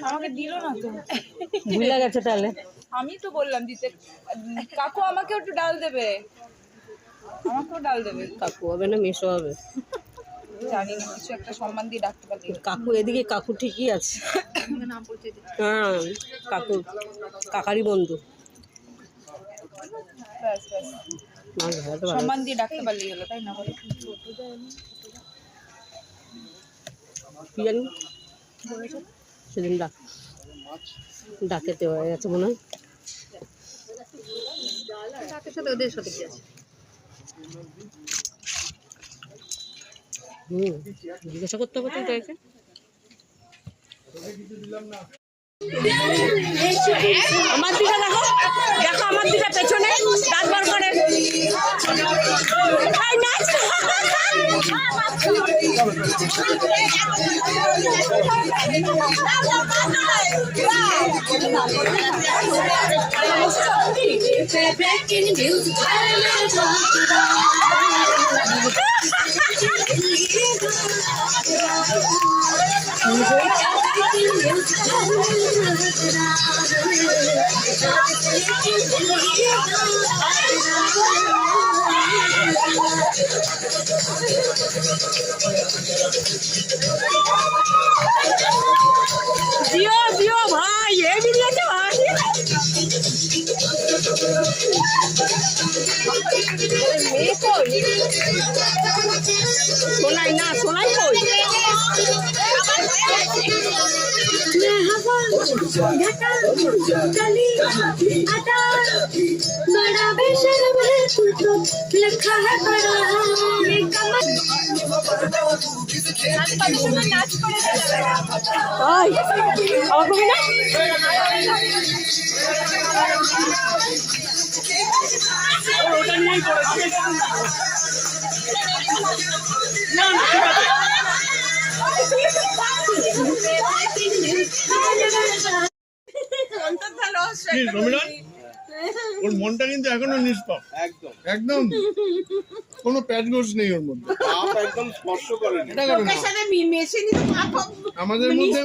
আমাকে দিল না তো, ভুলে গেছে তাহলে। আমি তো বললাম দিতে। কাকু আমাকে একটু ডাল দেবে, আমাকেও ডাল দেবে। কাকু হবে না মেশো হবে জানি না, কিছু একটা সম্মান দিয়ে ডাকতে পারি। কাকু এদিকে, কাকু ঠিকই আছে। হ্যাঁ কাকু কাকারই বন্ধু, ব্যাস ব্যাস, সম্মান দিয়ে ডাকতে পারলেই হলো, তাই না? বলো কি জানি সেদিন ডাকেতে হয়ে গেছে মনে হয়। ডাকের সাথে ওদের সাথে কি আছে? জিজ্ঞাসা করতে হবে তো এটাকে। আমার দিকে দেখো, দেখো আমার দিকে পেছনে দাঁত বার করে। দিও দিও ভাই, এ বিরিয়ানি ভাই। মেয়ে কই? সোনাই না, সোনাই কই? ওর মনটা কিন্তু এখনো নিষ্পাপ, একদম একদম কোনো প্যাচগোছ নেই ওর মধ্যে, একদম স্পর্শ করেনি। আমাদের মধ্যে